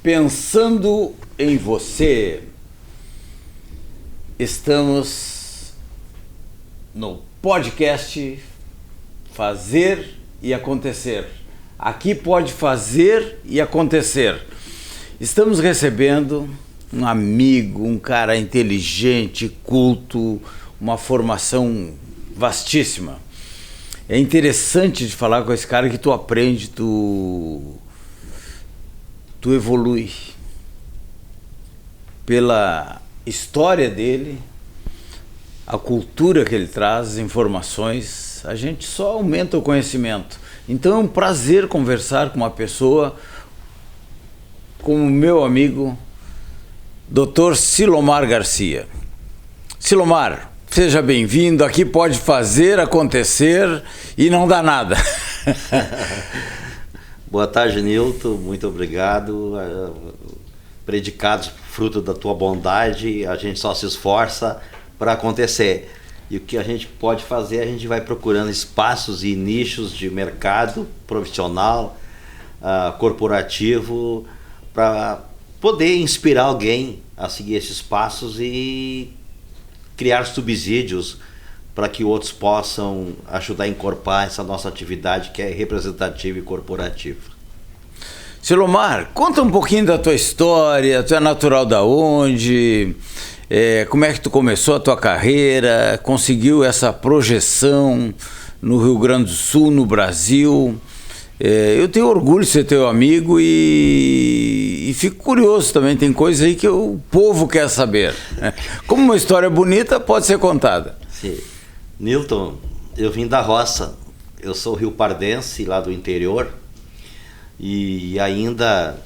Pensando em você, estamos no podcast Fazer e Acontecer. Aqui pode fazer e acontecer. Estamos recebendo um amigo, um cara inteligente, culto, uma formação vastíssima. É interessante de falar com esse cara que tu aprende, tu evolui pela história dele, a cultura que ele traz, as informações, a gente só aumenta o conhecimento. Então é um prazer conversar com uma pessoa como meu amigo Dr. Silomar Garcia. Silomar, seja bem-vindo, aqui pode fazer, acontecer e não dá nada. Boa tarde, Nilton, muito obrigado. Predicados fruto da tua bondade, a gente só se esforça para acontecer. E o que a gente pode fazer, a gente vai procurando espaços e nichos de mercado profissional, corporativo, para poder inspirar alguém a seguir esses passos e criar subsídios para que outros possam ajudar a encorpar essa nossa atividade que é representativa e corporativa. Silomar, conta um pouquinho da tua história, tu é natural da onde, como é que tu começou a tua carreira, conseguiu essa projeção no Rio Grande do Sul, no Brasil. Eu tenho orgulho de ser teu amigo e fico curioso também, tem coisas aí que o povo quer saber. Como uma história bonita pode ser contada. Sim. Nilton, eu vim da roça, eu sou riopardense lá do interior e ainda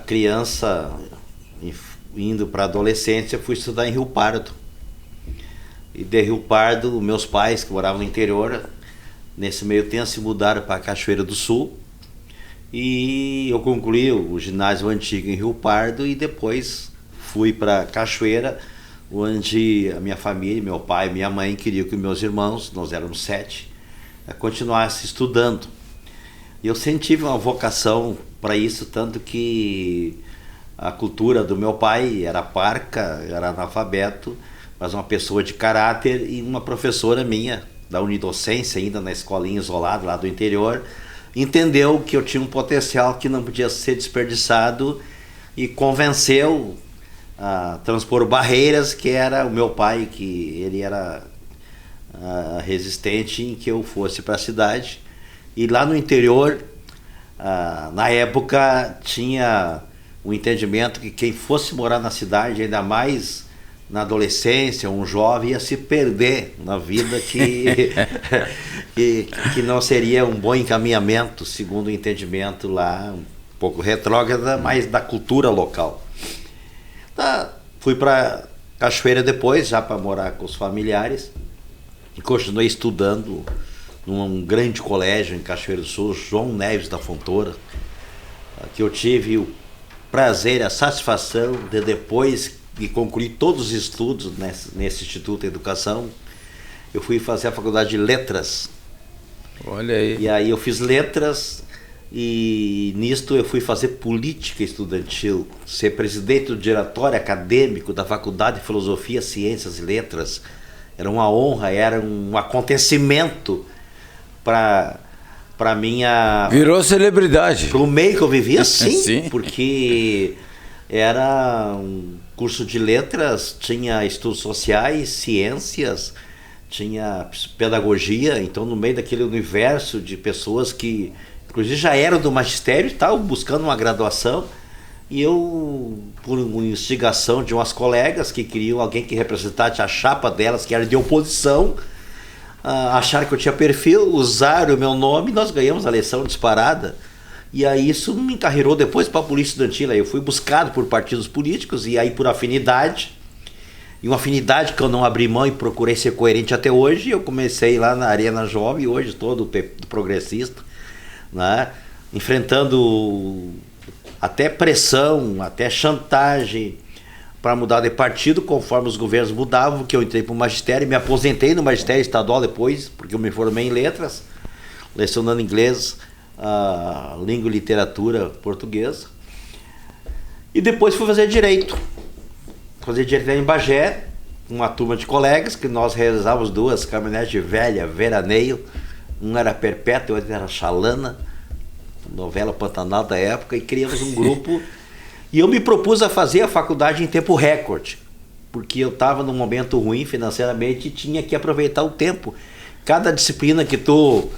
criança, indo para a adolescência, fui estudar em Rio Pardo. E de Rio Pardo, meus pais que moravam no interior, nesse meio tempo se mudaram para Cachoeira do Sul e eu concluí o ginásio antigo em Rio Pardo e depois fui para Cachoeira, onde a minha família, meu pai e minha mãe queriam que meus irmãos, nós éramos 7, continuassem estudando. E eu senti uma vocação para isso, tanto que a cultura do meu pai era parca, era analfabeto, mas uma pessoa de caráter, e uma professora minha, da unidocência, ainda na escolinha isolada lá do interior, entendeu que eu tinha um potencial que não podia ser desperdiçado e convenceu a transpor barreiras, que era o meu pai, que ele era resistente em que eu fosse para a cidade. E lá no interior, na época, tinha um entendimento que quem fosse morar na cidade, ainda mais na adolescência, um jovem ia se perder na vida, que não seria um bom encaminhamento, segundo o entendimento lá, um pouco retrógrada, mas da cultura local. Fui para Cachoeira depois, já para morar com os familiares, e continuei estudando num grande colégio em Cachoeira do Sul, João Neves da Fontoura, que eu tive o prazer e a satisfação de, depois de concluir todos os estudos nesse Instituto de Educação, eu fui fazer a faculdade de Letras. Olha aí. E aí eu fiz Letras e nisto eu fui fazer política estudantil, ser presidente do diretório acadêmico da Faculdade de Filosofia, Ciências e Letras. Era uma honra, era um acontecimento para minha... Virou celebridade. Para o meio que eu vivia, sim, Sim. Porque era um curso de letras, tinha estudos sociais, ciências, tinha pedagogia, então no meio daquele universo de pessoas que inclusive já eram do magistério e estavam buscando uma graduação, e eu, por uma instigação de umas colegas que queriam alguém que representasse a chapa delas, que era de oposição, acharam que eu tinha perfil, usaram o meu nome e nós ganhamos a eleição disparada. E aí isso me encarreirou depois para a polícia estudantil. Aí eu fui buscado por partidos políticos e aí por afinidade. E uma afinidade que eu não abri mão e procurei ser coerente até hoje. Eu comecei lá na Arena Jovem, hoje todo progressista, né? Enfrentando até pressão, até chantagem para mudar de partido conforme os governos mudavam, que eu entrei para o magistério, me aposentei no magistério estadual depois, porque eu me formei em letras, lecionando inglês, língua e literatura portuguesa. E depois fui fazer Direito. Fazer Direito em Bagé, uma turma de colegas, que nós realizávamos 2 caminhonetes velha, veraneio. Um era Perpétua, o outro era Xalana, novela Pantanal da época, e criamos um grupo. E eu me propus a fazer a faculdade em tempo recorde, porque eu estava num momento ruim financeiramente e tinha que aproveitar o tempo. Cada disciplina que tu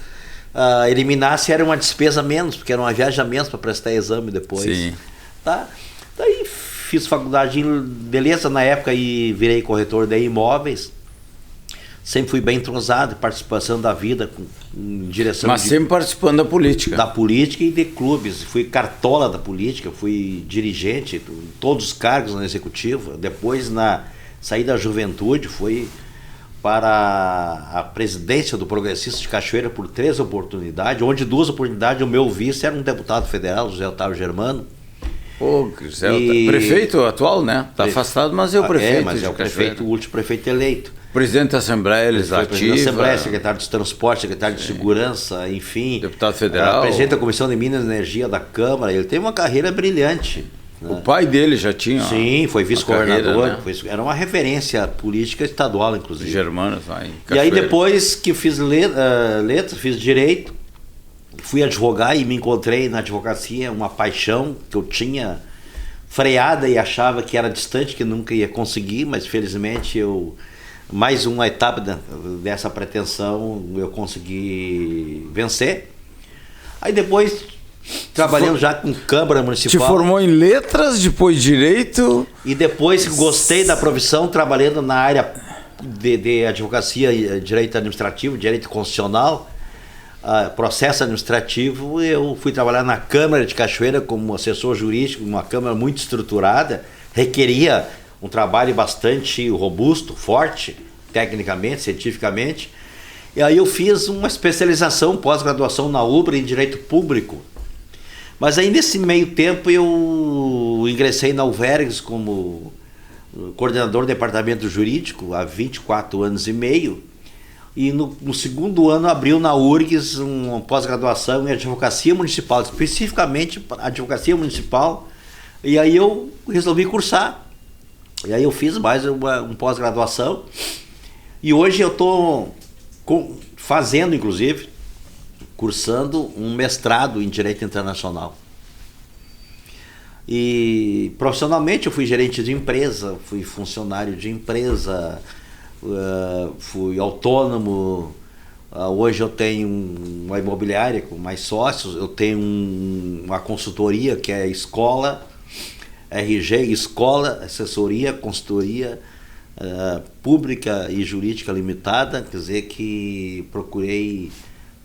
eliminasse era uma despesa menos, porque era uma viagem a menos para prestar exame depois. Sim. Tá? Daí fiz faculdade em beleza na época e virei corretor de imóveis. Sempre fui bem entrosado, participação da vida, em direção... Mas sempre participando da política. Da política e de clubes. Fui cartola da política, fui dirigente, todos os cargos no executivo. Depois, na saída da juventude, fui para a presidência do Progressista de Cachoeira por 3 oportunidades, onde 2 oportunidades o meu vice era um deputado federal, José Otávio Germano. Pô, prefeito atual, né? Está afastado, mas é o prefeito. Mas é o prefeito, o último prefeito eleito. Presidente da Assembleia Legislativa. Presidente da Assembleia, secretário de Transporte, secretário de Segurança, enfim. Deputado federal. Presidente da Comissão de Minas e Energia da Câmara. Ele teve uma carreira brilhante. O pai dele já tinha. Sim, foi vice-governador. Né? Era uma referência política estadual, inclusive. Germanos, vai. E aí depois que fiz letras, fiz direito, fui advogar e me encontrei na advocacia, uma paixão que eu tinha freada e achava que era distante, que nunca ia conseguir, mas felizmente mais uma etapa dessa pretensão eu consegui vencer. Aí depois, trabalhando já com Câmara Municipal. Te formou em letras, depois Direito. E depois gostei da profissão, trabalhando na área de advocacia, direito administrativo, direito constitucional, processo administrativo. Eu fui trabalhar na Câmara de Cachoeira como assessor jurídico, uma Câmara muito estruturada, requeria um trabalho bastante robusto, forte, tecnicamente, cientificamente. E aí eu fiz uma especialização, pós-graduação na UBRA em Direito Público. Mas aí nesse meio tempo eu ingressei na UVERGS como coordenador do departamento jurídico há 24 anos e meio. E no segundo ano abriu na URGS uma pós-graduação em advocacia municipal, especificamente advocacia municipal. E aí eu resolvi cursar. E aí eu fiz mais uma pós-graduação e hoje eu estou fazendo, inclusive, cursando um mestrado em Direito Internacional. E profissionalmente eu fui gerente de empresa, fui funcionário de empresa, fui autônomo. Hoje eu tenho uma imobiliária com mais sócios, eu tenho uma consultoria que é Escola, RG, Escola, Assessoria, Consultoria Pública e Jurídica Limitada, quer dizer que procurei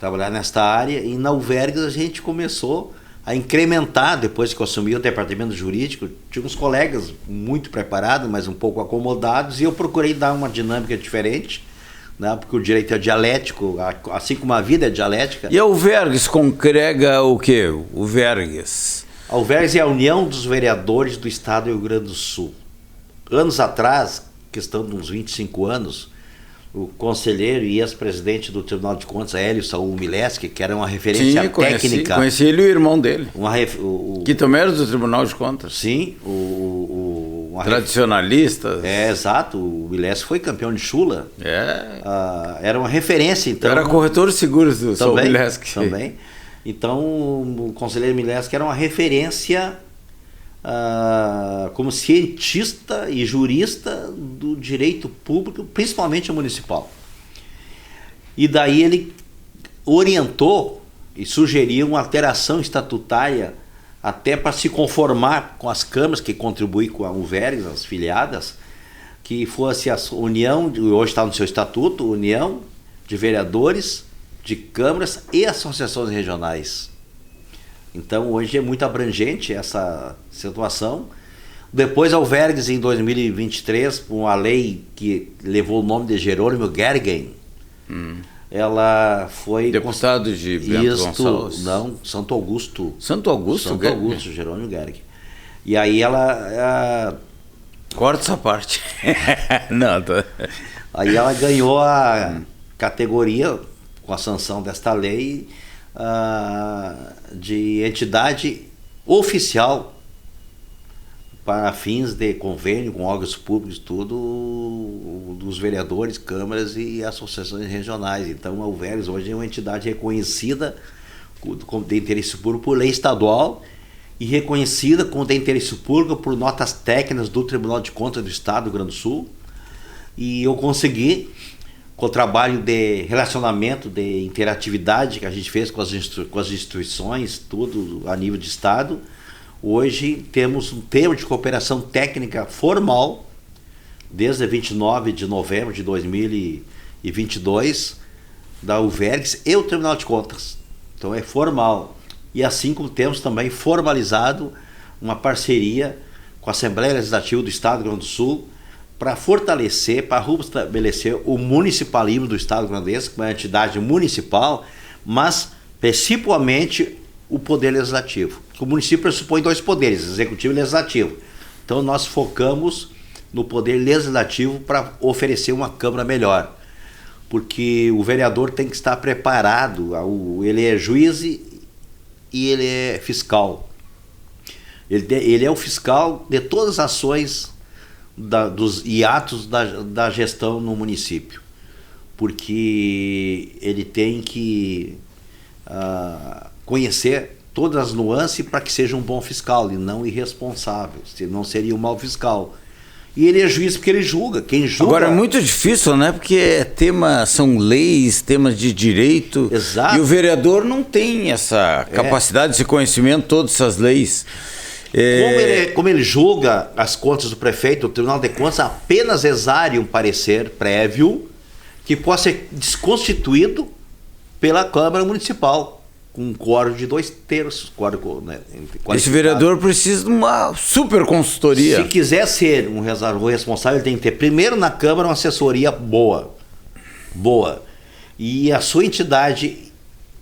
trabalhar nesta área. E na UVERGS a gente começou a incrementar, depois que eu assumi o departamento jurídico, tinha uns colegas muito preparados, mas um pouco acomodados, e eu procurei dar uma dinâmica diferente, né, porque o direito é dialético, assim como a vida é dialética. E a UVERGS congrega o quê? O UVERGS? A UVERGS é a União dos Vereadores do Estado do Rio Grande do Sul. Anos atrás, questão de uns 25 anos, o conselheiro e ex-presidente do Tribunal de Contas, Hélio Saul Mileski, que era uma referência técnica. Conheci ele e o irmão dele, que também era do Tribunal de Contas. Sim. Tradicionalistas. Exato. O Mileski foi campeão de chula. Era uma referência, então. Era corretor de seguros do Saul Mileski. Também. Então, o conselheiro Mileski era uma referência como cientista e jurista do direito público, principalmente o municipal. E daí ele orientou e sugeriu uma alteração estatutária até para se conformar com as câmaras que contribuem com a UVERGS, as filiadas, que fosse a União, hoje está no seu estatuto, União de Vereadores de Câmaras e Associações Regionais. Então hoje é muito abrangente essa situação. Depois a UVERGS em 2023, com uma lei que levou o nome de Jerônimo Gergen, ela foi... Deputado de Bento Gonçalves? Não, Santo Augusto. Santo Augusto? Santo Augusto, Jerônimo Gergen. E aí ela... Corta essa parte. Não, Aí ela ganhou a categoria, com a sanção desta lei, de entidade oficial para fins de convênio com órgãos públicos, tudo dos vereadores, câmaras e associações regionais. Então a UVERGS hoje é uma entidade reconhecida como de interesse público por lei estadual e reconhecida como de interesse público por notas técnicas do Tribunal de Contas do Estado do Rio Grande do Sul. E eu consegui, com o trabalho de relacionamento, de interatividade que a gente fez com as instituições, tudo a nível de Estado, hoje temos um termo de cooperação técnica formal, desde 29 de novembro de 2022, da UVERGS e o Tribunal de Contas. Então é formal. E assim como temos também formalizado uma parceria com a Assembleia Legislativa do Estado do Rio Grande do Sul para fortalecer, para estabelecer o municipalismo do Estado grandense, que é uma entidade municipal, mas principalmente o poder legislativo. O município pressupõe dois poderes, executivo e legislativo. Então nós focamos no poder legislativo para oferecer uma Câmara melhor. Porque o vereador tem que estar preparado, ele é juiz e ele é fiscal. Ele é o fiscal de todas as ações e atos da gestão no município. Porque ele tem que conhecer todas as nuances para que seja um bom fiscal e não irresponsável, senão seria um mau fiscal. E ele é juiz porque ele julga. Quem julga... Agora é muito difícil, né? Porque são leis, temas de direito. Exato. E o vereador não tem essa capacidade, esse conhecimento, todas essas leis. Como ele julga as contas do prefeito, o Tribunal de Contas apenas exare um parecer prévio que possa ser desconstituído pela Câmara Municipal, com um quórum de 2/3. Né, esse vereador precisa de uma super consultoria. Se quiser ser um responsável, ele tem que ter primeiro na Câmara uma assessoria boa. E a sua entidade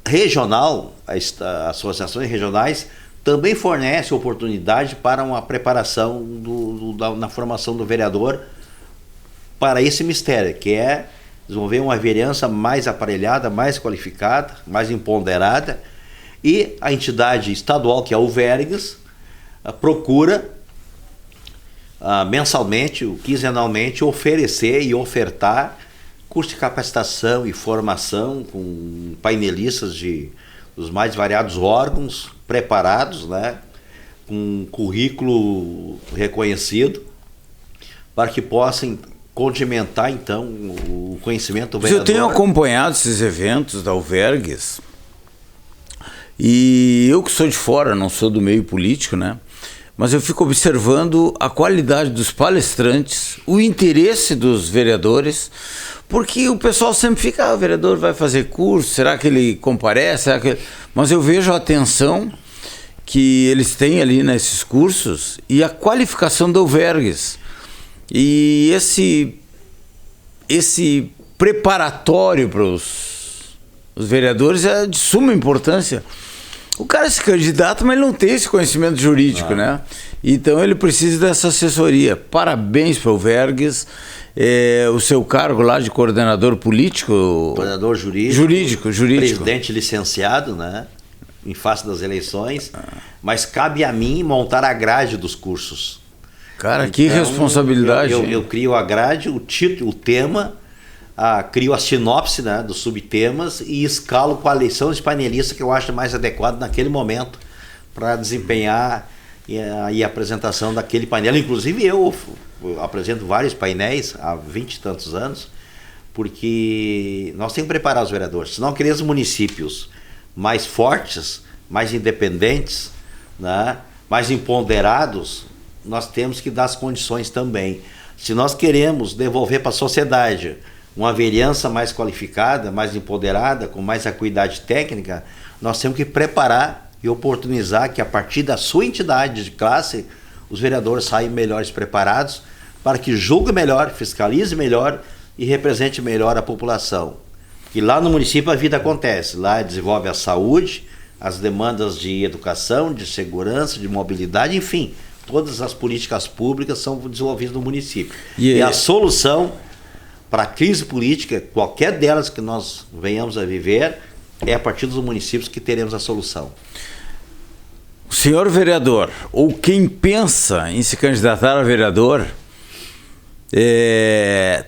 regional, as associações regionais, também fornece oportunidade para uma preparação na formação do vereador para esse mistério, que é desenvolver uma vereança mais aparelhada, mais qualificada, mais empoderada, e a entidade estadual, que é a UVERGS, procura mensalmente, quinzenalmente, oferecer e ofertar curso de capacitação e formação com painelistas dos mais variados órgãos preparados, né, com currículo reconhecido, para que possam condimentar, então, o conhecimento do vereador. Eu tenho acompanhado esses eventos da UVERGS, e eu que sou de fora, não sou do meio político, né? Mas eu fico observando a qualidade dos palestrantes, o interesse dos vereadores, porque o pessoal sempre fica, o vereador vai fazer curso, será que ele comparece? Mas eu vejo a atenção que eles têm ali nesses cursos e a qualificação da UVERGS. E esse preparatório para os vereadores é de suma importância. O cara se candidata, mas ele não tem esse conhecimento jurídico, né? Então ele precisa dessa assessoria. Parabéns para o UVERGS, o seu cargo lá de coordenador político. Coordenador jurídico. Presidente licenciado, né? Em face das eleições. Mas cabe a mim montar a grade dos cursos. Cara, então, que responsabilidade. Eu crio a grade, o título, o tema, crio a sinopse, né, dos subtemas e escalo quais são os painelistas que eu acho mais adequado naquele momento para desempenhar a apresentação daquele painel. Inclusive eu apresento vários painéis há 20 e tantos anos, porque nós temos que preparar os vereadores. Se não queremos municípios mais fortes, mais independentes, né, mais empoderados, nós temos que dar as condições também. Se nós queremos devolver para a sociedade uma vereança mais qualificada, mais empoderada, com mais acuidade técnica, nós temos que preparar e oportunizar que a partir da sua entidade de classe, os vereadores saiam melhores preparados para que julgue melhor, fiscalize melhor e represente melhor a população. E lá no município a vida acontece, lá desenvolve a saúde, as demandas de educação, de segurança, de mobilidade, enfim, todas as políticas públicas são desenvolvidas no município. E a solução para a crise política, qualquer delas que nós venhamos a viver, é a partir dos municípios que teremos a solução. O senhor vereador, ou quem pensa em se candidatar a vereador,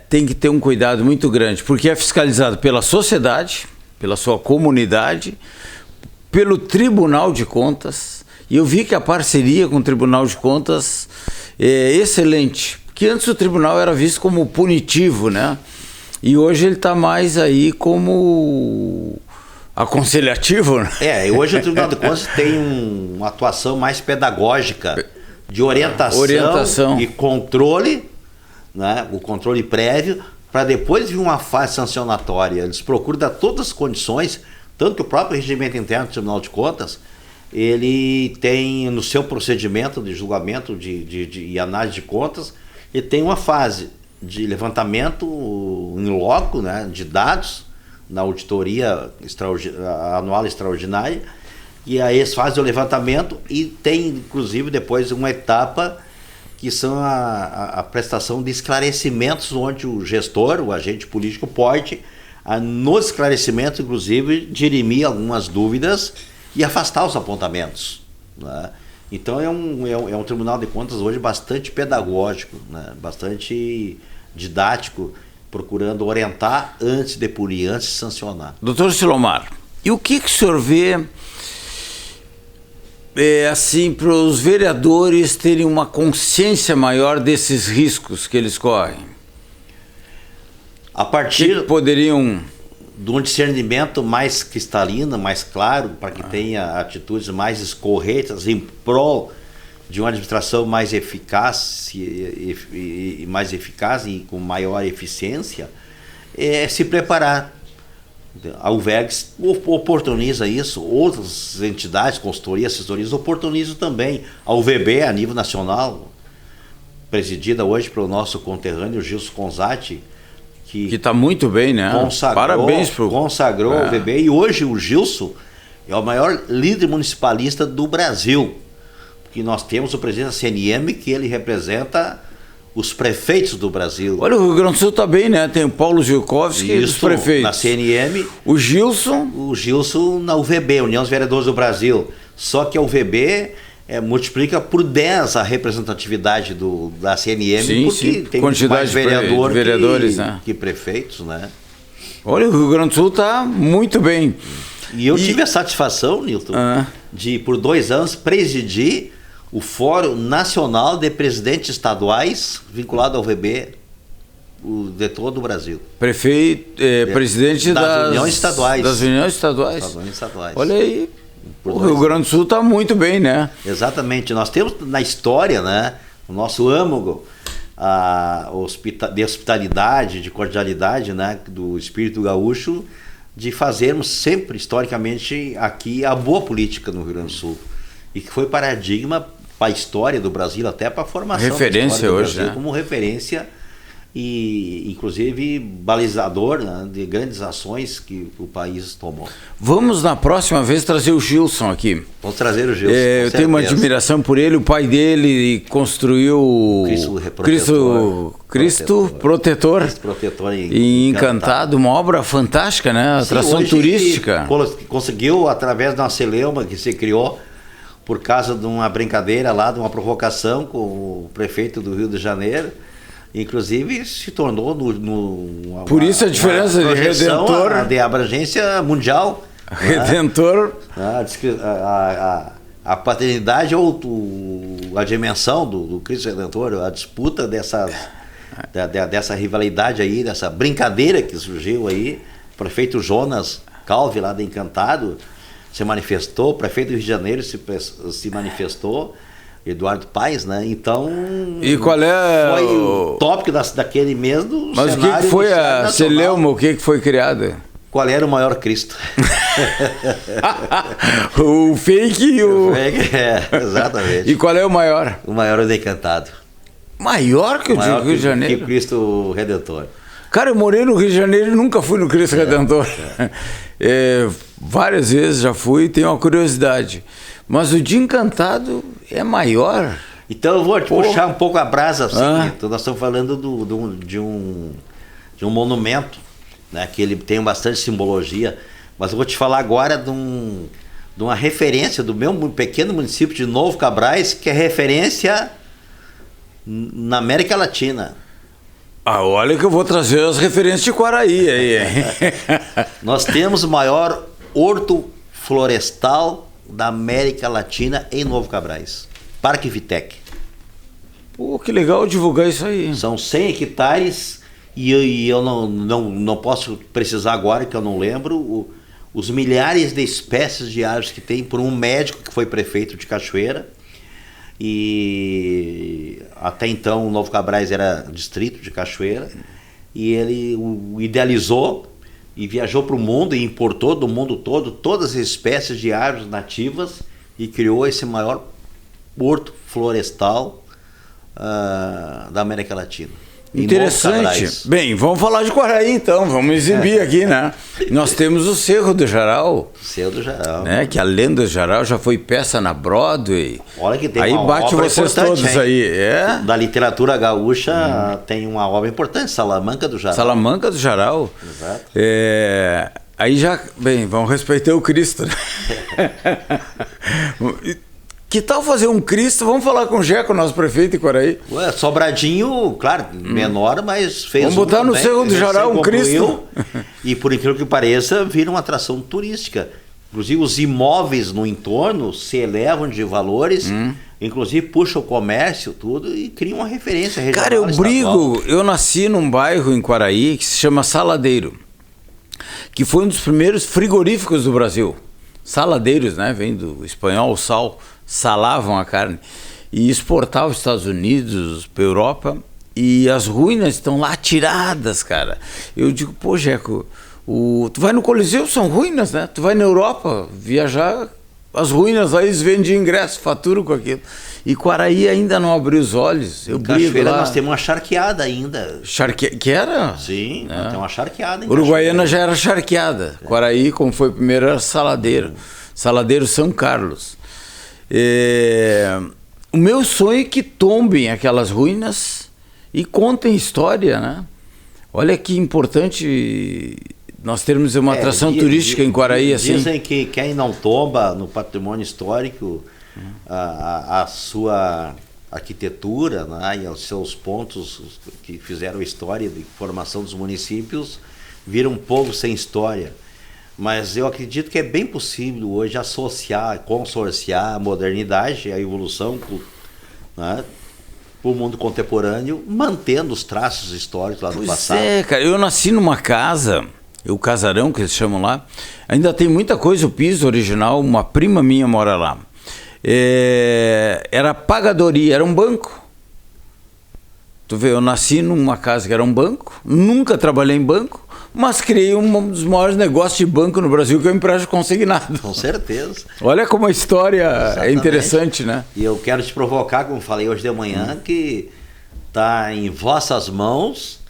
tem que ter um cuidado muito grande, porque é fiscalizado pela sociedade, pela sua comunidade, pelo Tribunal de Contas, e eu vi que a parceria com o Tribunal de Contas é excelente, porque antes o tribunal era visto como punitivo, né? E hoje ele está mais aí como aconselhativo, né? Hoje o Tribunal de Contas tem uma atuação mais pedagógica, de orientação. E controle, né? O controle prévio, para depois vir uma fase sancionatória. Eles procuram dar todas as condições, tanto que o próprio regimento interno do Tribunal de Contas, ele tem no seu procedimento de julgamento e análise de contas, ele tem uma fase de levantamento in loco, né, de dados, na auditoria anual extraordinária, e aí eles fazem o levantamento e tem, inclusive, depois uma etapa que são a prestação de esclarecimentos, onde o gestor, o agente político, pode, nos esclarecimentos, inclusive, dirimir algumas dúvidas e afastar os apontamentos, né? Então é um Tribunal de Contas hoje bastante pedagógico, né? Bastante didático, procurando orientar antes de punir, antes de sancionar. Doutor Silomar, e o que o senhor vê assim, para os vereadores terem uma consciência maior desses riscos que eles correm? A partir que poderiam... de um discernimento mais cristalino, mais claro, para que tenha atitudes mais corretas em prol de uma administração mais eficaz e com maior eficiência, se preparar. A UVEGS oportuniza isso, outras entidades, consultorias, assessorias oportunizam também. A UVB, a nível nacional, presidida hoje pelo nosso conterrâneo Gilson Conzatti, que está muito bem, né? Parabéns consagrou o UVB, e hoje o Gilson é o maior líder municipalista do Brasil, porque nós temos o presidente da CNM, que ele representa os prefeitos do Brasil. Olha, o Rio Grande do Sul está bem, né? Tem o Paulo Gilkowski dos prefeitos. Na CNM. O Gilson na UVB, União dos Vereadores do Brasil. Só que a UVB multiplica por 10 a representatividade da CNM, sim, porque sim. tem quantidade mais de vereadores, né? que prefeitos, né? Olha, o Rio Grande do Sul está muito bem. E eu tive a satisfação, Nilton, de por 2 anos presidir o Fórum Nacional de Presidentes Estaduais vinculado ao VB de todo o Brasil. Presidente das uniões estaduais. Das uniões estaduais. Das uniões estaduais. Olha aí, o Rio Grande do Sul está muito bem, né? Exatamente. Nós temos na história, né, o nosso âmago de hospitalidade, de cordialidade, né, do espírito gaúcho, de fazermos sempre, historicamente, aqui a boa política no Rio Grande do Sul. E que foi paradigma para a história do Brasil, até para a formação referência da história do hoje, Brasil, né? Como referência e, inclusive, balizador, né, de grandes ações que o país tomou. Vamos, na próxima vez, trazer o Gilson aqui. Vamos trazer o Gilson, eu tenho uma admiração por ele. O pai dele construiu o Cristo Protetor em Encantado, uma obra fantástica, né? Atração turística. Conseguiu, através de uma celeuma que se criou, por causa de uma brincadeira lá, de uma provocação com o prefeito do Rio de Janeiro, inclusive se tornou por isso a diferença de Redentor, de abrangência mundial. Redentor, a paternidade ou a dimensão do Cristo Redentor, a disputa dessa rivalidade aí, dessa brincadeira que surgiu aí. O prefeito Jonas Calvi, lá de Encantado, se manifestou, o prefeito do Rio de Janeiro se manifestou, Eduardo Paes, né? Então, e qual foi o tópico daquele mês do Mas cenário. O que foi a celeuma? O que foi criada? Qual era o maior Cristo? O fake e o... fake, exatamente. E qual é o maior? O maior é o de Encantado. Maior que o de Rio de Janeiro? Que Cristo Redentor. Cara, eu morei no Rio de Janeiro e nunca fui no Cristo Redentor. Várias vezes já fui e tenho uma curiosidade. Mas o de Encantado é maior. Então eu vou te puxar um pouco a brasa, assim. Então nós estamos falando de um monumento, né, que ele tem bastante simbologia. Mas eu vou te falar agora de de uma referência do meu pequeno município de Novo Cabrais, que é referência na América Latina. Ah, olha que eu vou trazer as referências de Quaraí aí, hein? Nós temos o maior horto florestal da América Latina em Novo Cabrais. Parque Vitec. Pô, que legal divulgar isso aí. São 100 hectares e eu não posso precisar agora, que eu não lembro, os milhares de espécies de árvores que tem por um médico que foi prefeito de Cachoeira. E até então Novo Cabrais era distrito de Cachoeira. E ele o idealizou e viajou para o mundo e importou do mundo todo todas as espécies de árvores nativas e criou esse maior horto florestal da América Latina. Interessante. Bem, vamos falar de Quaraí então, vamos exibir aqui, né? Nós temos o Cerro do Jaral. Cerro do Jaral. Né? Que a lenda do Jaral já foi peça na Broadway. Olha que tem aí uma bate obra vocês importante, todos hein? aí. É? Da literatura gaúcha tem uma obra importante, Salamanca do Jaral. Salamanca do Jaral. Exato. Aí já, bem, vamos respeitar o Cristo. Né? Que tal fazer um Cristo? Vamos falar com o Jeco, nosso prefeito de Quaraí. Ué, Sobradinho, claro, menor, mas fez. Vamos botar no Cerro do Jaral um Cristo. E por incrível que pareça, vira uma atração turística. Inclusive, os imóveis no entorno se elevam de valores, inclusive puxa o comércio, tudo, e cria uma referência regional. Cara, eu nasci num bairro em Quaraí que se chama Saladeiro, que foi um dos primeiros frigoríficos do Brasil. Saladeiros, né? Vem do espanhol, sal. Salavam a carne e exportavam aos Estados Unidos, para a Europa, e as ruínas estão lá tiradas, cara. Eu digo, pô, Jeco, tu vai no Coliseu, são ruínas, né? Tu vai na Europa viajar, as ruínas lá eles vendem ingresso, faturam com aquilo. E Quaraí ainda não abriu os olhos. Eu brigo lá. Nós temos uma charqueada ainda. Que era? Sim, tem uma charqueada. Uruguaiana já era charqueada. Quaraí, como foi primeiro, era Saladeiro. Saladeiro São Carlos. O meu sonho é que tombem aquelas ruínas e contem história, né? Olha que importante nós termos uma atração turística em Quaraí assim. Dizem que quem não tomba no patrimônio histórico a sua arquitetura, né, e os seus pontos que fizeram a história de formação dos municípios, vira um povo sem história. Mas eu acredito que é bem possível hoje associar, consorciar a modernidade, a evolução, né, para o mundo contemporâneo, mantendo os traços históricos lá do passado. Cara, eu nasci numa casa, o casarão que eles chamam lá, ainda tem muita coisa, o piso original, uma prima minha mora lá. Era pagadoria, era um banco. Tu vê, eu nasci numa casa que era um banco, nunca trabalhei em banco, mas criei um dos maiores negócios de banco no Brasil, que é o empréstimo consignado. Com certeza. Olha como a história é interessante, né? E eu quero te provocar, como falei hoje de manhã, que está em vossas mãos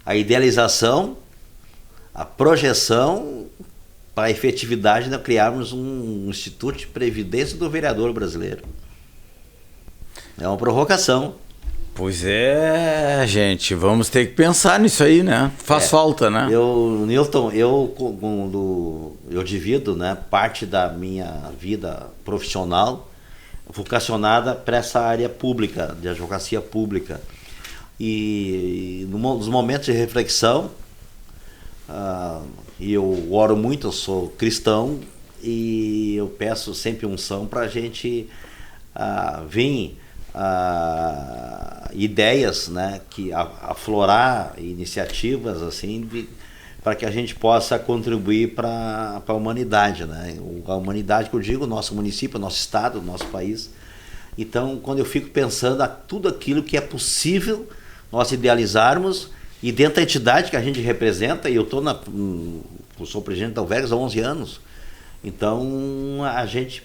a idealização, a projeção para a efetividade de criarmos um Instituto de Previdência do Vereador Brasileiro. É uma provocação. Pois é, gente, vamos ter que pensar nisso aí, né? Faz falta, né? Nilton, eu divido, né, parte da minha vida profissional vocacionada para essa área pública, de advocacia pública. E nos momentos de reflexão, e eu oro muito, eu sou cristão, e eu peço sempre unção para a gente vir ideias, né, que aflorar iniciativas assim para que a gente possa contribuir para a humanidade, né? A humanidade que eu digo, nosso município, nosso estado, nosso país. Então, quando eu fico pensando a tudo aquilo que é possível nós idealizarmos, e dentro da entidade que a gente representa, e eu sou presidente da UVERGS há 11 anos, então a gente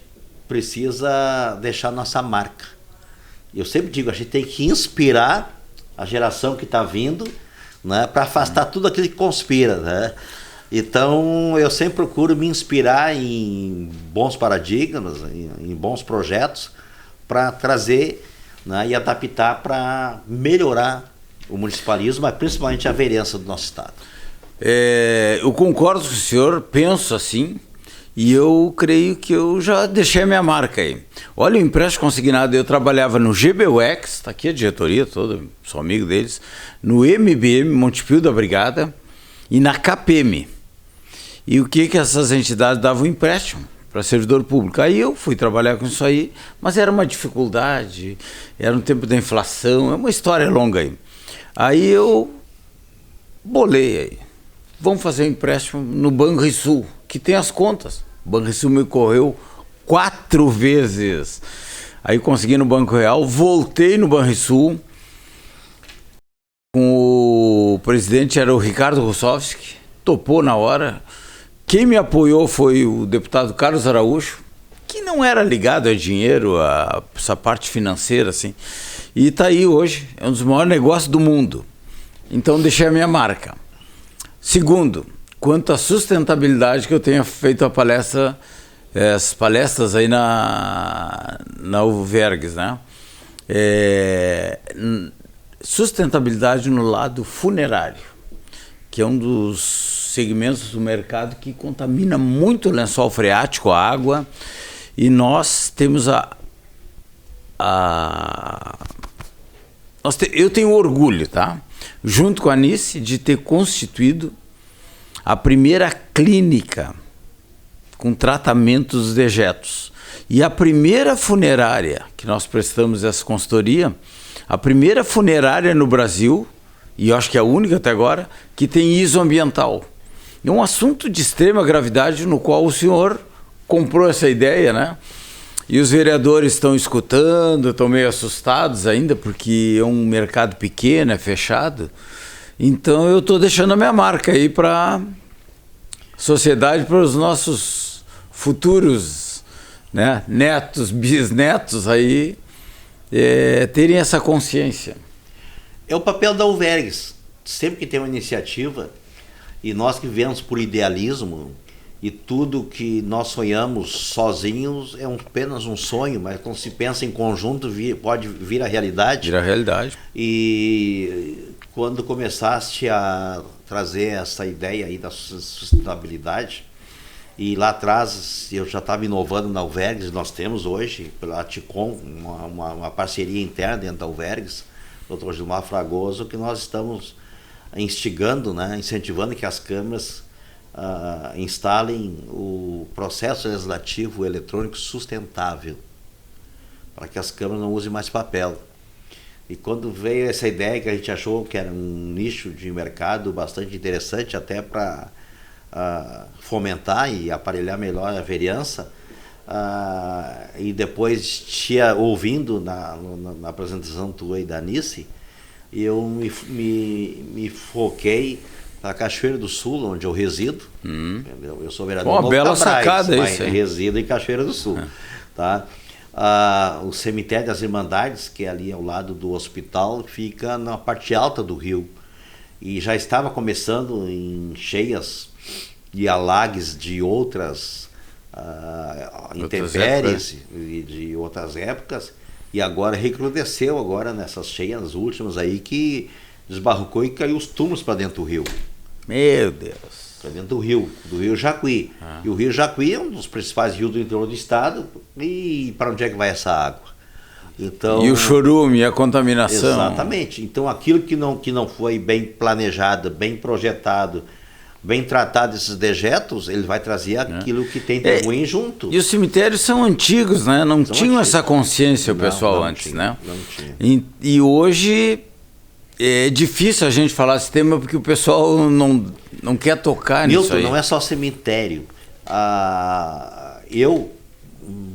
precisa deixar nossa marca. Eu sempre digo, a gente tem que inspirar a geração que está vindo, né, para afastar tudo aquilo que conspira, né? Então eu sempre procuro me inspirar em bons paradigmas, em bons projetos, para trazer, né, e adaptar para melhorar o municipalismo, mas principalmente a vereança do nosso estado. Eu concordo com o senhor, penso assim, E eu creio que eu já deixei a minha marca aí. Olha o empréstimo consignado, eu trabalhava no GBUX, está aqui a diretoria toda, sou amigo deles, no MBM, Montepio da Brigada, e na KPM. E o que essas entidades davam empréstimo para servidor público? Aí eu fui trabalhar com isso aí, mas era uma dificuldade, era no tempo da inflação, é uma história longa aí. Aí eu bolei aí. Vamos fazer um empréstimo no Banrisul, que tem as contas. O Banrisul me correu 4 vezes. Aí consegui no Banco Real, voltei no Banrisul. Com o presidente era o Ricardo Rossovski, topou na hora. Quem me apoiou foi o deputado Carlos Araújo, que não era ligado a dinheiro, a essa parte financeira, assim. E está aí hoje, é um dos maiores negócios do mundo. Então deixei a minha marca. Segundo, quanto à sustentabilidade, que eu tenha feito as palestras aí na UVERGS, né? Sustentabilidade no lado funerário, que é um dos segmentos do mercado que contamina muito o lençol freático, a água, e nós temos eu tenho orgulho, tá? Junto com a Anice, de ter constituído a primeira clínica com tratamento dos dejetos. E a primeira funerária que nós prestamos essa consultoria, a primeira funerária no Brasil, e eu acho que é a única até agora, que tem ISO ambiental. É um assunto de extrema gravidade no qual o senhor comprou essa ideia, né? E os vereadores estão escutando, estão meio assustados ainda, porque é um mercado pequeno, é fechado. Então eu estou deixando a minha marca aí para a sociedade, para os nossos futuros, né, netos, bisnetos aí, terem essa consciência. É o papel da UVERGS. Sempre que tem uma iniciativa, e nós que vivemos por idealismo, e tudo que nós sonhamos sozinhos é apenas um sonho, mas quando se pensa em conjunto pode vir a realidade. Vira a realidade. E quando começaste a trazer essa ideia aí da sustentabilidade, e lá atrás eu já estava inovando na UVERGS, nós temos hoje, pela TICOM, uma parceria interna dentro da UVERGS, Dr. Gilmar Fragoso, que nós estamos instigando, né, incentivando que as câmaras instalem o processo legislativo eletrônico sustentável, para que as câmaras não usem mais papel. E quando veio essa ideia, que a gente achou que era um nicho de mercado bastante interessante, até para fomentar e aparelhar melhor a vereança, e depois ouvindo na apresentação tua e da Anice, eu me foquei na Cachoeira do Sul, onde eu resido. Entendeu? Eu sou vereador Novo bela Cabrais, sacada mas isso, resido em Cachoeira do Sul. Tá? O cemitério das Irmandades, que é ali ao lado do hospital, fica na parte alta do rio. E já estava começando em cheias e alagues de outras intempéries de outras épocas, e agora recrudesceu agora nessas cheias últimas aí, que desbarrancou e caiu os túmulos para dentro do rio. Meu Deus. Para dentro do Rio Jacuí. E o Rio Jacuí é um dos principais rios do interior do estado. E para onde é que vai essa água? Então, e o chorume, a contaminação. Exatamente. Então aquilo que não foi bem planejado, bem projetado, bem tratado esses dejetos, ele vai trazer aquilo que tem de ruim junto. E os cemitérios são antigos, né? Não tinham essa consciência o pessoal antes, né? Não tinha. E hoje é difícil a gente falar esse tema porque o pessoal não quer tocar nisso aí. Não é só cemitério.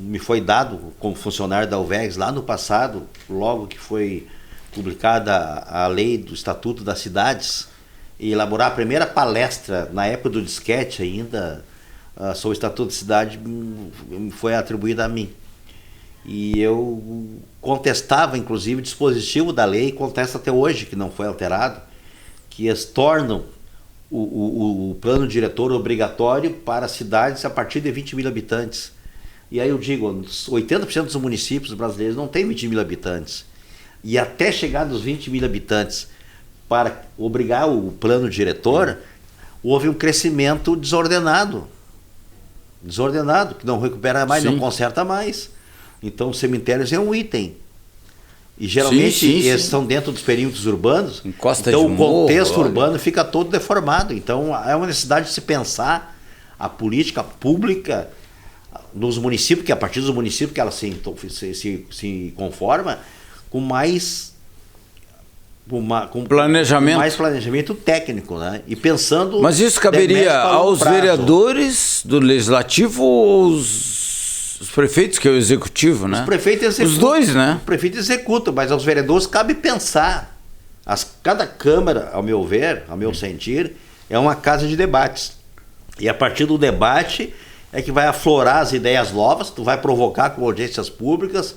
Me foi dado como funcionário da UVERGS lá no passado, logo que foi publicada a lei do Estatuto das Cidades, e elaborar a primeira palestra na época do disquete ainda sobre o Estatuto da Cidade foi atribuída a mim. E eu contestava, inclusive, o dispositivo da lei, e contesto até hoje, que não foi alterado, que eles tornam o plano diretor obrigatório para cidades a partir de 20 mil habitantes. E aí eu digo, 80% dos municípios brasileiros não têm 20 mil habitantes. E até chegar nos 20 mil habitantes, para obrigar o plano diretor, houve um crescimento desordenado desordenado, que não recupera mais, Sim. não conserta mais. Então, os cemitérios é um item. E geralmente eles estão dentro dos perímetros urbanos, Encosta então de o morro, contexto olha. urbano fica todo deformado. Então é uma necessidade de se pensar a política pública nos municípios, que a partir dos municípios que ela se conforma, com mais planejamento. mais planejamento técnico, né? E pensando. Mas isso de caberia médio a longo aos prazo. vereadores do Legislativo ou os prefeitos, que é o Executivo, né? Os prefeitos executam. Os dois, né? O prefeito executa, mas aos vereadores cabe pensar. Cada Câmara, ao meu ver, ao meu sentir, é uma casa de debates. E a partir do debate é que vai aflorar as ideias novas, tu vai provocar com audiências públicas,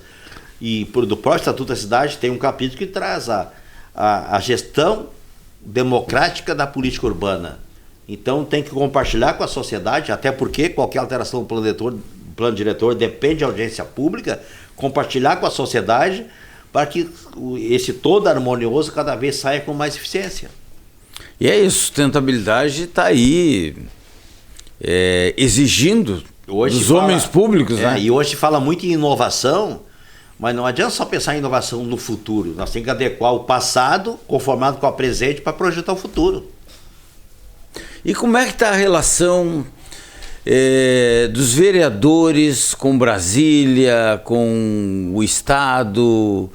e do próprio Estatuto da Cidade tem um capítulo que traz a gestão democrática da política urbana. Então tem que compartilhar com a sociedade, até porque qualquer alteração do plano diretor depende de audiência pública, compartilhar com a sociedade para que esse todo harmonioso cada vez saia com mais eficiência. E é isso, sustentabilidade está aí exigindo dos homens públicos, né? E hoje se fala muito em inovação, mas não adianta só pensar em inovação no futuro. Nós temos que adequar o passado, conformado com o presente, para projetar o futuro. E como é que está a relação dos vereadores com Brasília, com o Estado?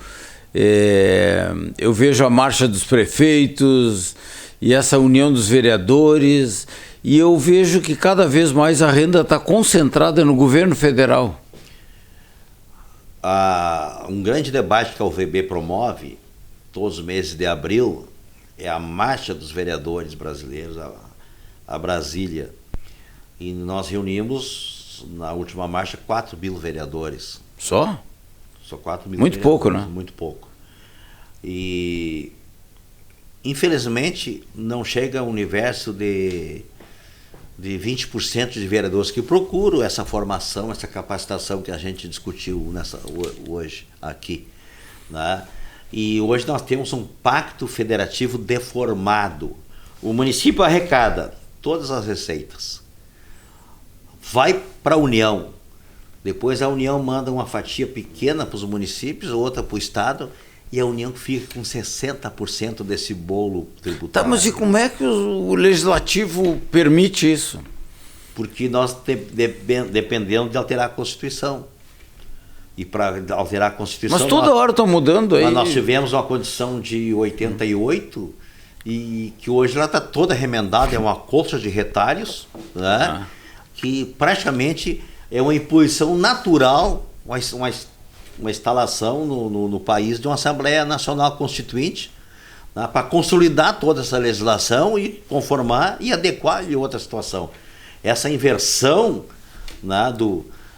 Eu vejo a marcha dos prefeitos e essa união dos vereadores, e eu vejo que cada vez mais a renda está concentrada no governo federal. Um grande debate que a UVB promove todos os meses de abril é a marcha dos vereadores brasileiros a Brasília. E nós reunimos, na última marcha, 4 mil vereadores. Só? Só 4 mil muito pouco, né? Muito pouco. E, infelizmente, não chega ao universo de 20% de vereadores que procuram essa formação, essa capacitação que a gente discutiu hoje aqui, né? E hoje nós temos um pacto federativo deformado. O município arrecada todas as receitas, vai para a União, depois a União manda uma fatia pequena para os municípios, outra para o Estado, e a União fica com 60% desse bolo tributário. Tá, mas e como é que o Legislativo permite isso? Porque nós dependemos de alterar a Constituição. E para alterar a Constituição... Mas toda hora estão mudando aí. Nós tivemos uma condição de 88 e que hoje ela está toda remendada, é uma colcha de retalhos, né? Que praticamente é uma imposição natural, uma instalação no país de uma Assembleia Nacional Constituinte, né, para consolidar toda essa legislação e conformar e adequar em outra situação. Essa inversão, né,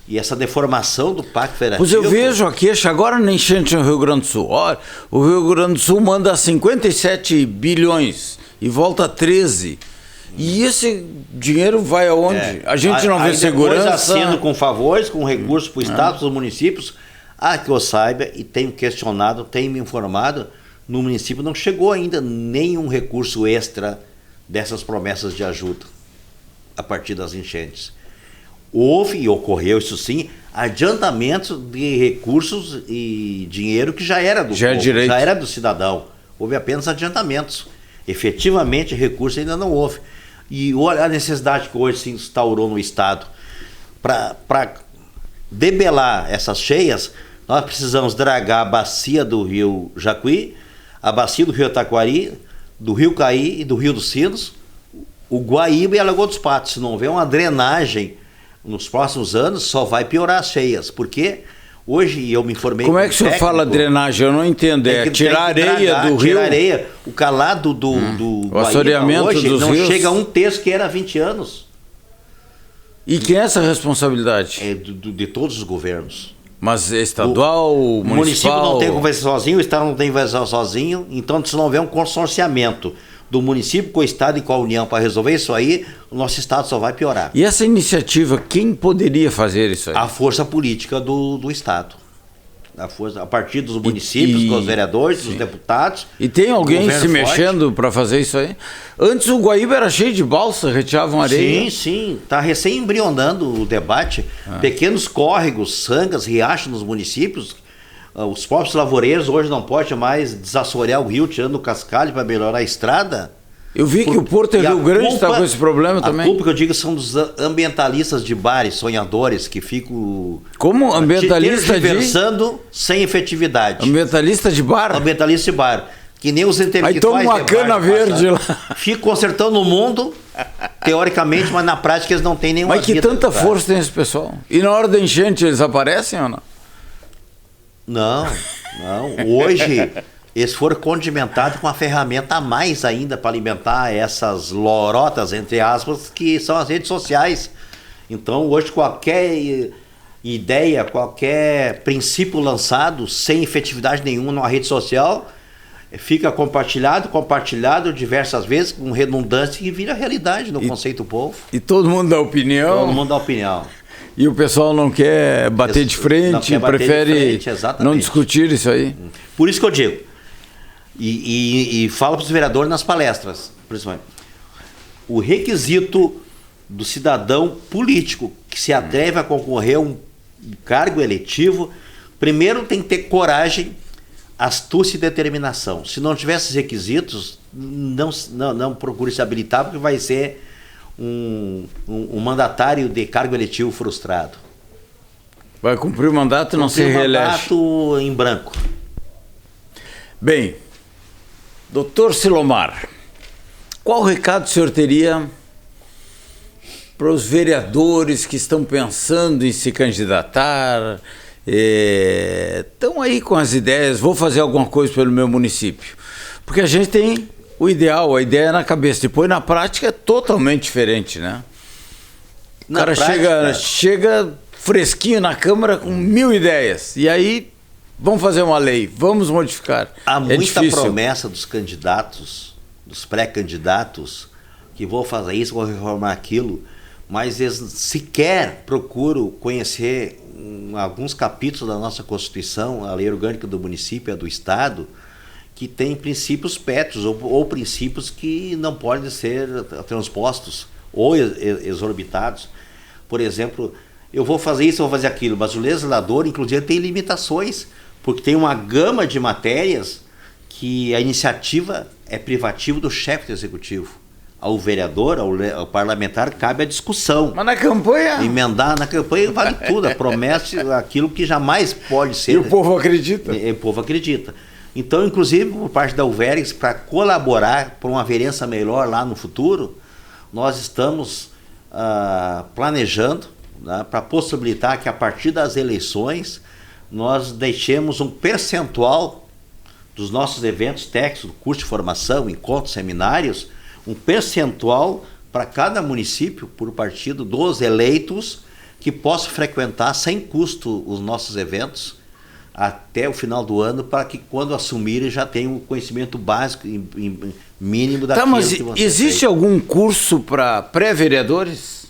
e essa deformação do Pacto Federativo... Pois eu vejo a queixa agora na enchente no Rio Grande do Sul. Olha, o Rio Grande do Sul manda 57 bilhões e volta 13. E esse dinheiro vai aonde? A gente não vê segurança. Assino com favores, com recursos para o Estado, para os municípios. Que eu saiba, e tenho questionado, tenho me informado, no município não chegou ainda nenhum recurso extra dessas promessas de ajuda a partir das enchentes. Houve, e ocorreu isso sim, adiantamentos de recursos e dinheiro que já era do povo, já era do cidadão. Houve apenas adiantamentos. Efetivamente, recurso ainda não houve. E olha a necessidade que hoje se instaurou no Estado. Para debelar essas cheias, nós precisamos dragar a bacia do Rio Jacuí, a bacia do Rio Taquari, do Rio Caí e do Rio dos Sinos, o Guaíba e a Lagoa dos Patos. Se não houver uma drenagem nos próximos anos, só vai piorar as cheias. Porque hoje eu me informei... Como é que o senhor fala drenagem? Eu não entendo. Tirar areia do rio? Tirar areia. O calado do o assoreamento hoje dos não rios chega a um terço que era há 20 anos. E quem é essa responsabilidade? É de todos os governos. Mas é estadual, municipal? O município não tem como fazer sozinho, o Estado não tem como fazer sozinho. Então, se não houver um consorciamento do município com o Estado e com a União para resolver isso aí, o nosso Estado só vai piorar. E essa iniciativa, quem poderia fazer isso aí? A força política do Estado. a partir dos municípios, com os vereadores, sim, dos deputados. E tem alguém se forte. mexendo para fazer isso aí? Antes o Guaíba era cheio de balsa, retiravam areia. Sim, sim. Está recém-embrionando o debate. Pequenos córregos, sangas, riachos nos municípios. Os próprios lavoureiros hoje não podem mais desassorear o rio tirando o cascalho para melhorar a estrada. Eu vi que o Porto Rio Grande está com esse problema também. A culpa que eu digo são dos ambientalistas de bares, sonhadores, que ficam... Como ambientalista tergiversando sem efetividade. Ambientalista de bar? Ambientalista de bar. Que nem os intelectuais. Aí toma uma cana verde lá. Ficam consertando o mundo, teoricamente, mas na prática eles não têm nenhuma vida. Mas que tanta força tem esse pessoal? E na hora da enchente eles aparecem ou não? Não, não. Hoje... Eles foram condimentados com uma ferramenta a mais ainda para alimentar essas lorotas, entre aspas, que são as redes sociais. Então, hoje, qualquer ideia, qualquer princípio lançado sem efetividade nenhuma numa rede social, fica compartilhado diversas vezes, com redundância, e vira realidade no conceito povo. E todo mundo dá opinião. Todo mundo dá opinião. E o pessoal não quer bater de frente, prefere não discutir isso aí. Por isso que eu digo, e falo para os vereadores nas palestras, principalmente, o requisito do cidadão político que se atreve a concorrer a um cargo eletivo, primeiro tem que ter coragem, astúcia e determinação. Se não tiver esses requisitos, não procure se habilitar, porque vai ser um mandatário de cargo eletivo frustrado. Vai cumprir o mandato e não se reelege. Mandato em branco. Bem, doutor Silomar, qual recado o senhor teria para os vereadores que estão pensando em se candidatar, estão aí com as ideias, vou fazer alguma coisa pelo meu município? Porque a gente tem o ideal, a ideia na cabeça, depois na prática é totalmente diferente, né? O cara chega fresquinho na Câmara com 1000 ideias, e aí vamos fazer uma lei, vamos modificar. Há muita promessa dos candidatos, dos pré-candidatos, que vou fazer isso, vou reformar aquilo, mas eles sequer procuram conhecer alguns capítulos da nossa Constituição, a lei orgânica do município, a do Estado, que tem princípios pétreos ou princípios que não podem ser transpostos ou exorbitados. Por exemplo, eu vou fazer isso, eu vou fazer aquilo, mas o legislador, inclusive, tem limitações, porque tem uma gama de matérias que a iniciativa é privativa do chefe do executivo. Ao vereador, ao parlamentar, cabe a discussão. Mas na campanha? Emendar na campanha vale tudo, a promessa aquilo que jamais pode ser. E o povo acredita. E o povo acredita. Então, inclusive, por parte da UVERGS, para colaborar por uma vereança melhor lá no futuro, nós estamos planejando, né, para possibilitar que a partir das eleições nós deixemos um percentual dos nossos eventos técnicos, do curso de formação, encontros, seminários, um percentual para cada município, por partido, dos eleitos, que possa frequentar sem custo os nossos eventos até o final do ano, para que quando assumirem já tenham o conhecimento básico mínimo daquilo mas que você existe tem. Algum curso para pré-vereadores?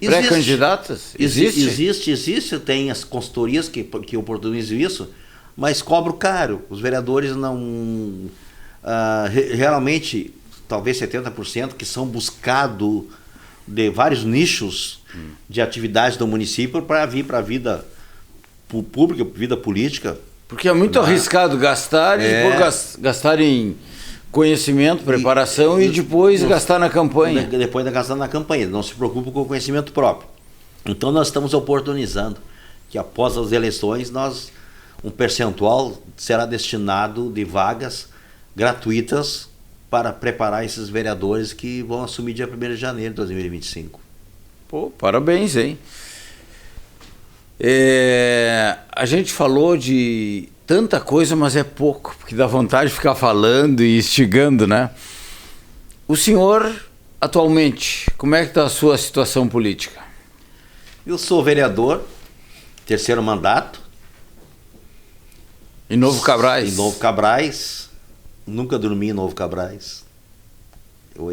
Pré-candidatas? Existe, tem as consultorias que oportunizam isso, mas cobram caro. Os vereadores não... realmente, talvez 70%, que são buscados de vários nichos de atividades do município para vir para a vida pública, vida política. Porque é muito arriscado gastar e depois gastar em conhecimento, preparação e depois gastar na campanha. Depois de gastar na campanha, não se preocupa com o conhecimento próprio. Então nós estamos oportunizando que após as eleições um percentual será destinado de vagas gratuitas para preparar esses vereadores que vão assumir dia 1º de janeiro de 2025. Pô, parabéns, hein? A gente falou de tanta coisa, mas é pouco, porque dá vontade de ficar falando e instigando, né? O senhor, atualmente, como é que está a sua situação política? Eu sou vereador, 3º mandato. Em Novo Cabrais? Em Novo Cabrais. Nunca dormi em Novo Cabrais.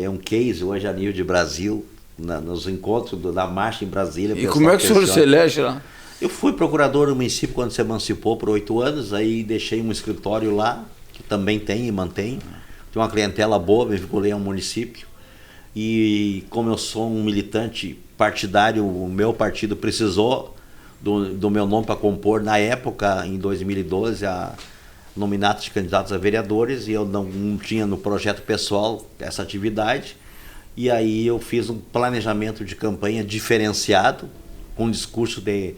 É um case hoje a nível de Brasil, nos encontros da marcha em Brasília. E como é que o senhor se elege lá? Eu fui procurador do município quando se emancipou por 8 anos, aí deixei um escritório lá, que também tem e mantém. Tem uma clientela boa, me vinculei ao município. E como eu sou um militante partidário, o meu partido precisou do meu nome para compor, na época, em 2012, a nominato de candidatos a vereadores, e eu não tinha no projeto pessoal essa atividade. E aí eu fiz um planejamento de campanha diferenciado, com um discurso de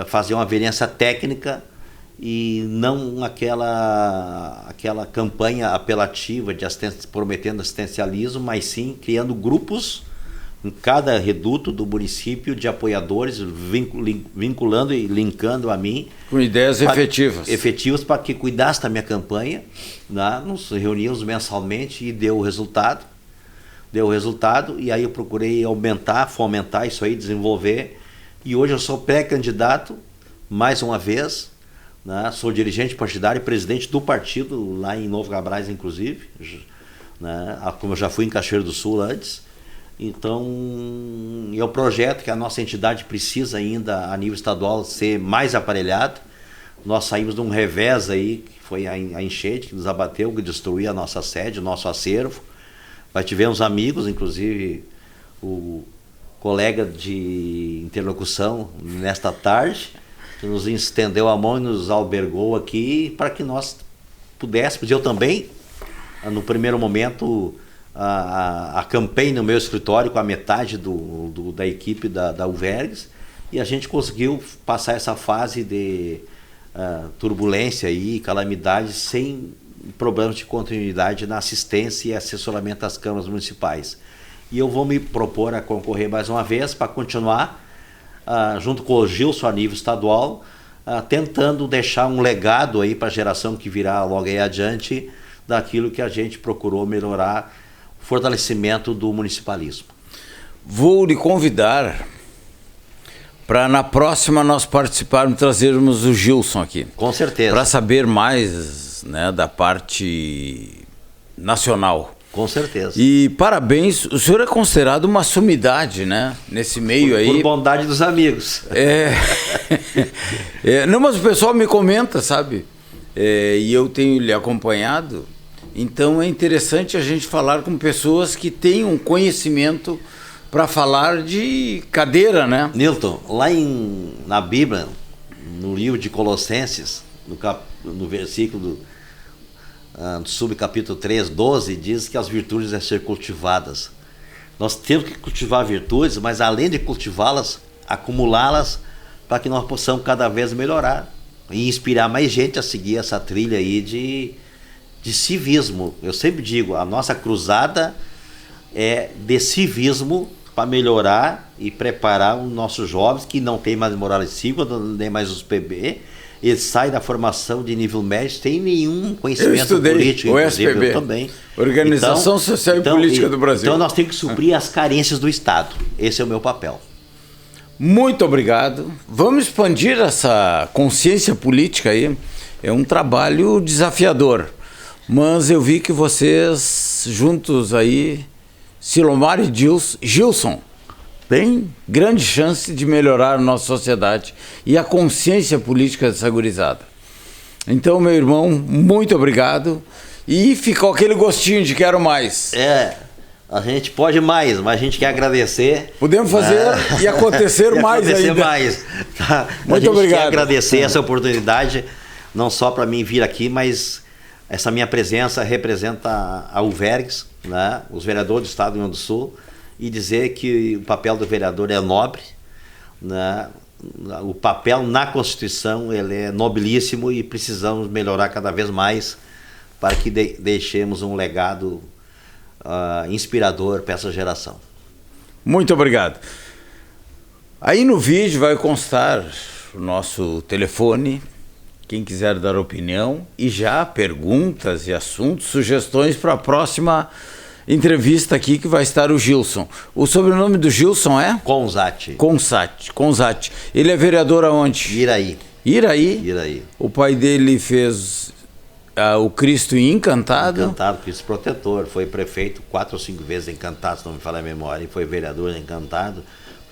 fazer uma vereança técnica e não aquela campanha apelativa de prometendo assistencialismo, mas sim criando grupos em cada reduto do município de apoiadores, vinculando e linkando a mim. Com ideias efetivas. Efetivas para que cuidasse da minha campanha, né? Nos reuníamos mensalmente e deu o resultado. E aí eu procurei fomentar isso aí, desenvolver. E hoje eu sou pré-candidato, mais uma vez, né? Sou dirigente partidário e presidente do partido, lá em Novo Gabrais, inclusive, né? Como eu já fui em Cachoeiro do Sul antes. Então, é o projeto que a nossa entidade precisa ainda, a nível estadual, ser mais aparelhado. Nós saímos de um revés aí, que foi a enchente, que nos abateu, que destruiu a nossa sede, o nosso acervo. Mas tivemos amigos, inclusive o colega de interlocução nesta tarde, que nos estendeu a mão e nos albergou aqui para que nós pudéssemos. Eu também, no primeiro momento, acampei no meu escritório com a metade da equipe da Uvergues, e a gente conseguiu passar essa fase de turbulência e calamidade sem problemas de continuidade na assistência e assessoramento das câmaras municipais. E eu vou me propor a concorrer mais uma vez para continuar, junto com o Gilson a nível estadual, tentando deixar um legado aí para a geração que virá logo aí adiante daquilo que a gente procurou melhorar, o fortalecimento do municipalismo. Vou lhe convidar para na próxima nós participarmos, trazermos o Gilson aqui. Com certeza. Para saber mais, né, da parte nacional. Com certeza. E parabéns, o senhor é considerado uma sumidade, né? Nesse meio aí. Por bondade dos amigos. Não, mas o pessoal me comenta, sabe? E eu tenho lhe acompanhado. Então é interessante a gente falar com pessoas que têm um conhecimento para falar de cadeira, né? Nilton, lá na Bíblia, no livro de Colossenses, no versículo subcapítulo 3, 12, diz que as virtudes devem ser cultivadas. Nós temos que cultivar virtudes, mas além de cultivá-las, acumulá-las para que nós possamos cada vez melhorar e inspirar mais gente a seguir essa trilha aí de civismo. Eu sempre digo, a nossa cruzada é de civismo para melhorar e preparar os nossos jovens que não tem mais moral cívica, nem mais os PB. Eles saem da formação de nível médio sem nenhum conhecimento político. O SPB, eu também. Organização Social e Política do Brasil. Então nós temos que suprir as carências do Estado. Esse é o meu papel. Muito obrigado. Vamos expandir essa consciência política aí. É um trabalho desafiador. Mas eu vi que vocês juntos aí, Silomar e Gilson, tem grande chance de melhorar a nossa sociedade e a consciência política dessa gurizada. Então, meu irmão, muito obrigado. E ficou aquele gostinho de quero mais. A gente pode mais, mas a gente quer agradecer. Podemos fazer e acontecer mais ainda. Mais. Tá? Muito obrigado. Quer agradecer essa oportunidade, não só para mim vir aqui, mas essa minha presença representa a Uvergues, né? Os vereadores do Estado do Rio Grande do Sul, e dizer que o papel do vereador é nobre, né? O papel na Constituição ele é nobilíssimo e precisamos melhorar cada vez mais para que deixemos um legado inspirador para essa geração. Muito obrigado. Aí no vídeo vai constar o nosso telefone, quem quiser dar opinião e já perguntas e assuntos, sugestões para a próxima entrevista aqui que vai estar o Gilson. O sobrenome do Gilson é? Consati. Consati. Ele é vereador aonde? Iraí. O pai dele fez o Cristo em Encantado. Encantado, Cristo Protetor. Foi prefeito 4 ou 5 vezes em Encantado, se não me falha a memória. E foi vereador em Encantado.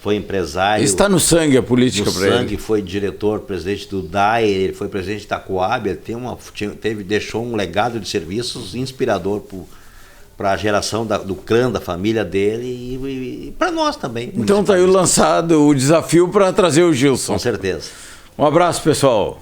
foi empresário. Está no sangue a política para ele. No sangue, foi diretor, presidente do DAE, ele foi presidente da Coab, ele deixou um legado de serviços inspirador para a geração do clã, da família dele e para nós também. Então está aí lançado o desafio para trazer o Gilson. Com certeza. Um abraço, pessoal.